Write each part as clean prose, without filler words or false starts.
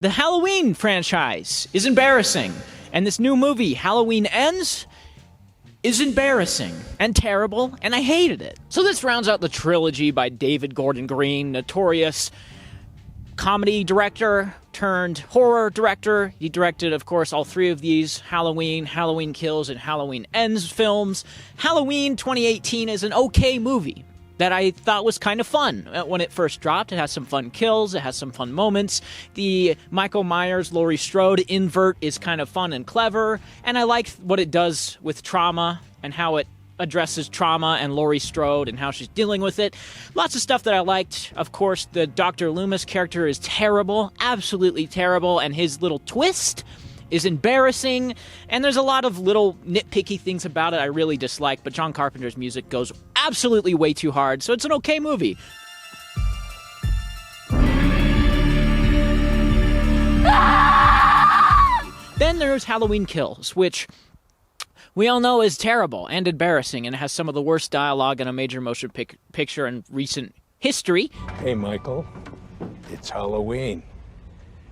The Halloween franchise is embarrassing, and this new movie, Halloween Ends, is embarrassing and terrible, and I hated it. So this rounds out the trilogy by David Gordon Green, notorious comedy director turned horror director. He directed, of course, all three of these Halloween, Halloween Kills, and Halloween Ends films. Halloween 2018 is an okay movie that I thought was kind of fun when it first dropped. It has some fun kills, it has some fun moments. The Michael Myers, Laurie Strode invert is kind of fun and clever, and I liked what it does with trauma and how it addresses trauma and Laurie Strode and how she's dealing with it. Lots of stuff that I liked. Of course, the Dr. Loomis character is terrible, absolutely terrible, and his little twist is embarrassing, and there's a lot of little nitpicky things about it I really dislike, but John Carpenter's music goes absolutely way too hard, so it's an okay movie. Then there's Halloween Kills, which we all know is terrible and embarrassing, and it has some of the worst dialogue in a major motion picture in recent history. Hey, Michael, it's Halloween.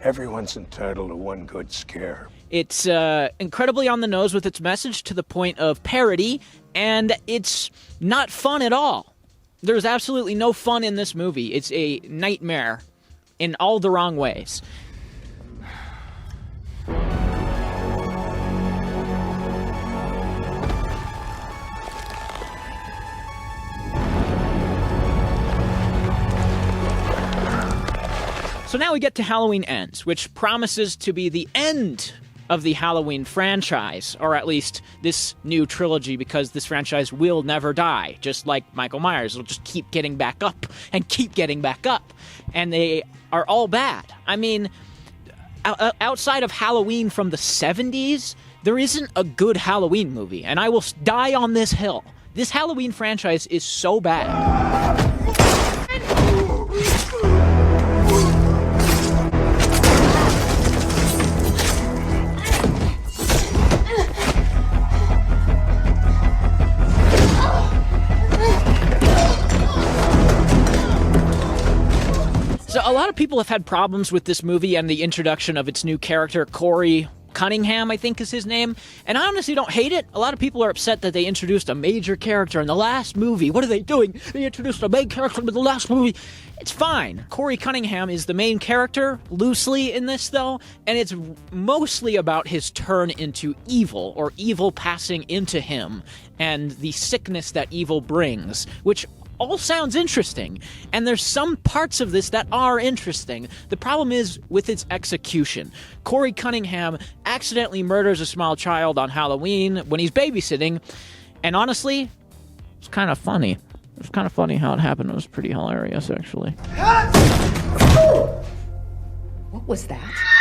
Everyone's entitled to one good scare. It's incredibly on the nose with its message to the point of parody, and it's not fun at all. There's absolutely no fun in this movie. It's a nightmare in all the wrong ways. So now we get to Halloween Ends, which promises to be the end of the Halloween franchise, or at least this new trilogy, because this franchise will never die, just like Michael Myers. It'll just keep getting back up and keep getting back up, and they are all bad. I mean, outside of Halloween from the 70s, there isn't a good Halloween movie, and I will die on this hill. This Halloween franchise is so bad. So a lot of people have had problems with this movie and the introduction of its new character, Corey Cunningham, I think is his name, and I honestly don't hate it. A lot of people are upset that they introduced a major character in the last movie. What are they doing? They introduced a main character in the last movie. It's fine. Corey Cunningham is the main character, loosely in this though, and it's mostly about his turn into evil, or evil passing into him, and the sickness that evil brings, which all sounds interesting, and there's some parts of this that are interesting. The problem is with its execution. Corey Cunningham accidentally murders a small child on Halloween when he's babysitting, and honestly, it's kind of funny. It's kind of funny how it happened. It was pretty hilarious, actually. What was that?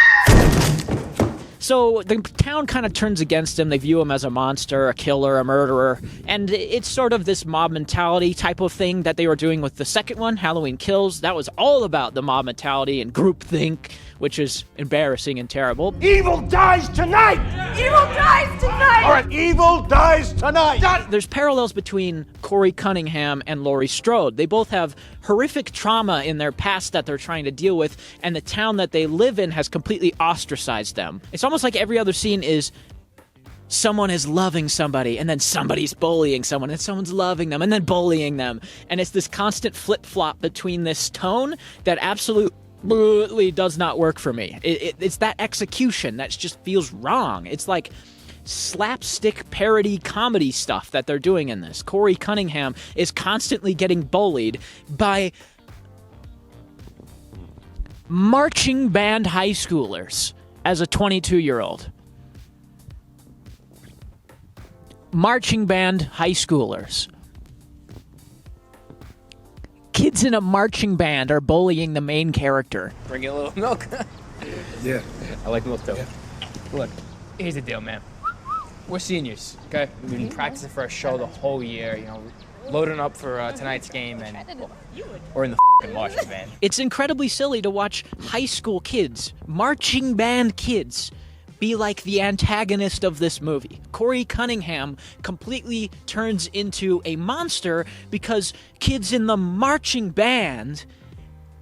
So the town kind of turns against him. They view him as a monster, a killer, a murderer, and it's sort of this mob mentality type of thing that they were doing with the second one, Halloween Kills. That was all about the mob mentality and groupthink, which is embarrassing and terrible. Evil dies tonight! Evil dies tonight! All right, evil dies tonight! There's parallels between Corey Cunningham and Laurie Strode. They both have horrific trauma in their past that they're trying to deal with, and the town that they live in has completely ostracized them. It's almost like every other scene is someone is loving somebody, and then somebody's bullying someone, and someone's loving them, and then bullying them. And it's this constant flip-flop between this tone that absolutely does not work for me. It's that execution that just feels wrong. It's like slapstick parody comedy stuff that they're doing in this. Corey Cunningham is constantly getting bullied by marching band high schoolers as a 22-year-old. Marching band high schoolers. Kids in a marching band are bullying the main character. Bring you a little milk. Yeah. I like milk too. Yeah. Look, here's the deal, man. We're seniors, okay? We've been practicing for a show the whole year, you know, loading up for tonight's game, and we're in the f***ing marching band. It's incredibly silly to watch high school kids, marching band kids, be like the antagonist of this movie. Corey Cunningham completely turns into a monster because kids in the marching band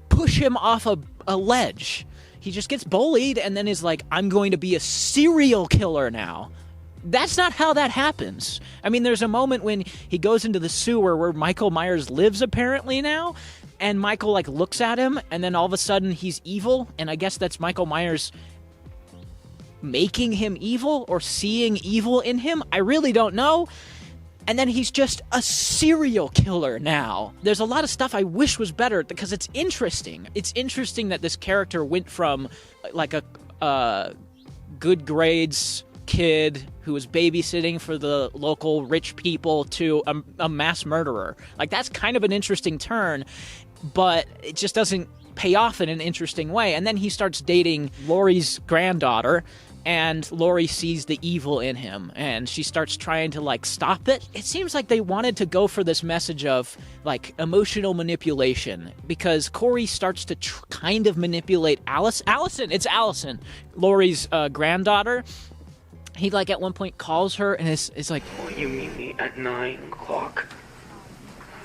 push him off a ledge. He just gets bullied and then is like, I'm going to be a serial killer now. That's not how that happens. I mean, there's a moment when he goes into the sewer where Michael Myers lives apparently now, and Michael like looks at him, and then all of a sudden he's evil, and I guess that's Michael Myers making him evil or seeing evil in him. I really don't know. And then he's just a serial killer now. There's a lot of stuff I wish was better because it's interesting. It's interesting that this character went from like a good grades kid who was babysitting for the local rich people to a mass murderer. Like, that's kind of an interesting turn, but it just doesn't pay off in an interesting way. And then he starts dating Laurie's granddaughter, and Laurie sees the evil in him, and she starts trying to, like, stop it. It seems like they wanted to go for this message of, like, emotional manipulation, because Corey starts to kind of manipulate it's Allison, Laurie's granddaughter. He, like, at one point calls her, and is like, "Will you meet me at 9 o'clock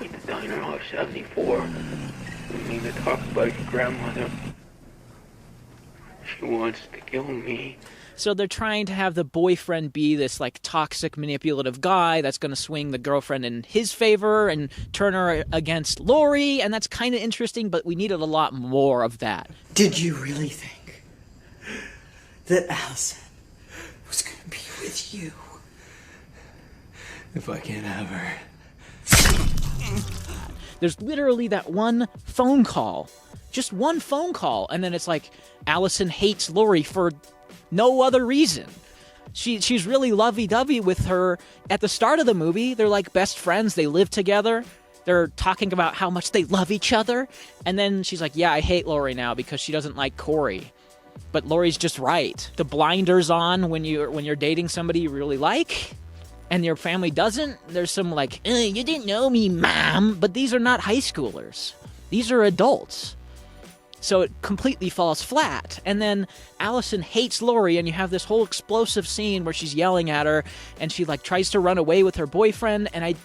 at the diner off 74? We need to talk about your grandmother. She wants to kill me." So they're trying to have the boyfriend be this, like, toxic, manipulative guy that's going to swing the girlfriend in his favor and turn her against Laurie, and that's kind of interesting, but we needed a lot more of that. Did you really think that Allison was going to be with you? If I can't have her. There's literally that one phone call. Just one phone call, and then it's like Allison hates Laurie for no other reason. She's really lovey-dovey with her at the start of the movie. They're like best friends. They live together. They're talking about how much they love each other. And then she's like, yeah, I hate Laurie now because she doesn't like Corey. But Laurie's just right. The blinders on when you're dating somebody you really like and your family doesn't. There's some like, you didn't know me, Mom. But these are not high schoolers. These are adults. So it completely falls flat. And then Allison hates Laurie, and you have this whole explosive scene where she's yelling at her, and she, like, tries to run away with her boyfriend, and I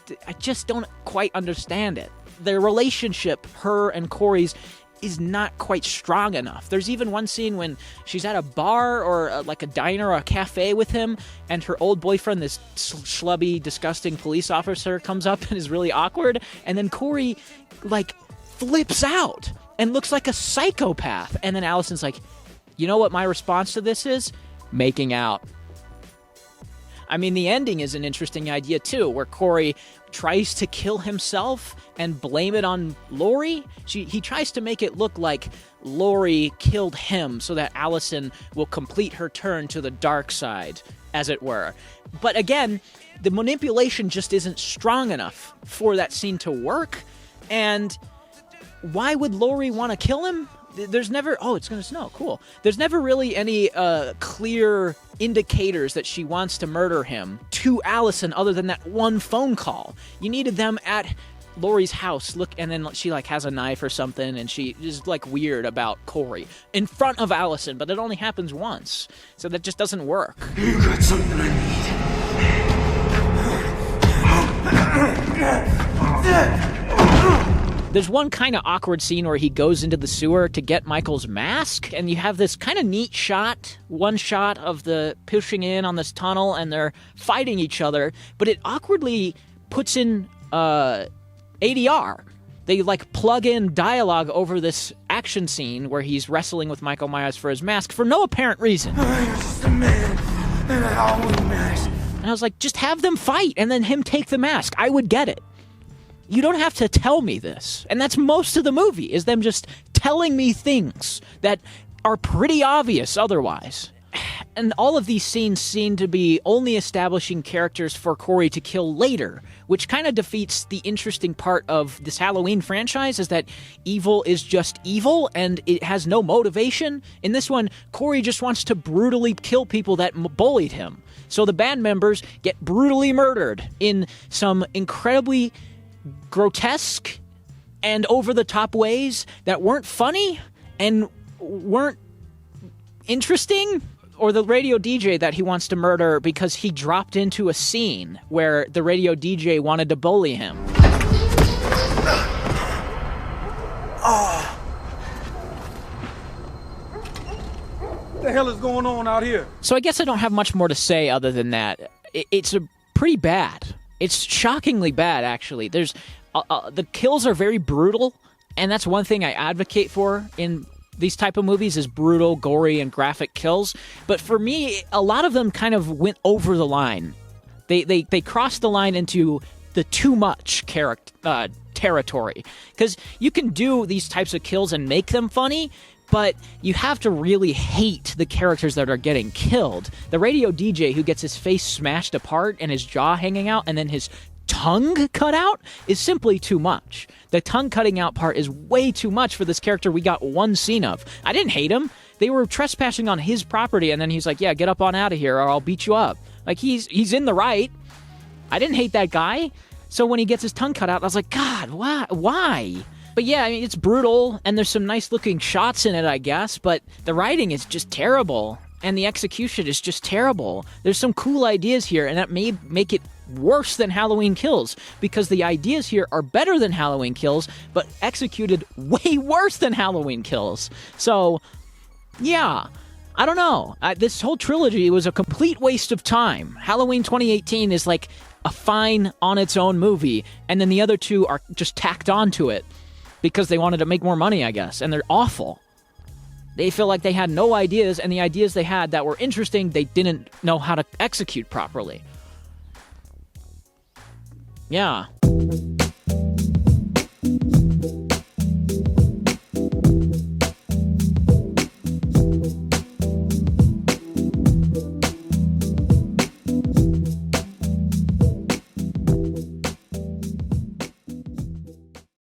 just don't quite understand it. Their relationship, her and Corey's, is not quite strong enough. There's even one scene when she's at a bar or like a diner or a cafe with him, and her old boyfriend, this schlubby, disgusting police officer, comes up and is really awkward, and then Corey, like, flips out and looks like a psychopath. And then Allison's like, you know what my response to this is? Making out. I mean, the ending is an interesting idea, too, where Corey tries to kill himself and blame it on Laurie. He tries to make it look like Laurie killed him so that Allison will complete her turn to the dark side, as it were. But again, the manipulation just isn't strong enough for that scene to work. And why would Laurie want to kill him? There's never... Oh, it's going to snow. Cool. There's never really any clear indicators that she wants to murder him to Allison other than that one phone call. You needed them at Laurie's house. Look, and then she, like, has a knife or something, and she is, like, weird about Corey in front of Allison, but it only happens once. So that just doesn't work. You got something I need. There's one kind of awkward scene where he goes into the sewer to get Michael's mask, and you have this kind of neat shot, one shot of the pushing in on this tunnel, and they're fighting each other, but it awkwardly puts in ADR. They, like, plug in dialogue over this action scene where he's wrestling with Michael Myers for his mask for no apparent reason. I'm just a man in a Halloween mask. And I was like, just have them fight, and then him take the mask. I would get it. You don't have to tell me this. And that's most of the movie, is them just telling me things that are pretty obvious otherwise. And all of these scenes seem to be only establishing characters for Corey to kill later, which kind of defeats the interesting part of this Halloween franchise, is that evil is just evil, and it has no motivation. In this one, Corey just wants to brutally kill people that bullied him. So the band members get brutally murdered in some incredibly grotesque and over-the-top ways that weren't funny and weren't interesting. Or the radio DJ that he wants to murder because he dropped into a scene where the radio DJ wanted to bully him. the hell is going on out here? So I guess I don't have much more to say other than that. It's pretty bad. It's shockingly bad, actually. There's the kills are very brutal, and that's one thing I advocate for in these type of movies is brutal, gory, and graphic kills. But for me, a lot of them kind of went over the line. They crossed the line into the too much territory. Because you can do these types of kills and make them funny, but you have to really hate the characters that are getting killed. The radio DJ who gets his face smashed apart and his jaw hanging out and then his tongue cut out is simply too much. The tongue cutting out part is way too much for this character we got one scene of. I didn't hate him. They were trespassing on his property and then he's like, yeah, get up on out of here or I'll beat you up. Like, he's in the right. I didn't hate that guy. So when he gets his tongue cut out, I was like, God, why? But yeah, I mean, it's brutal, and there's some nice-looking shots in it, I guess, but the writing is just terrible, and the execution is just terrible. There's some cool ideas here, and that may make it worse than Halloween Kills, because the ideas here are better than Halloween Kills, but executed way worse than Halloween Kills. So, yeah, I don't know. This whole trilogy was a complete waste of time. Halloween 2018 is like a fine on its own movie, and then the other two are just tacked onto it because they wanted to make more money, I guess, and they're awful. They feel like they had no ideas, and the ideas they had that were interesting, they didn't know how to execute properly. Yeah.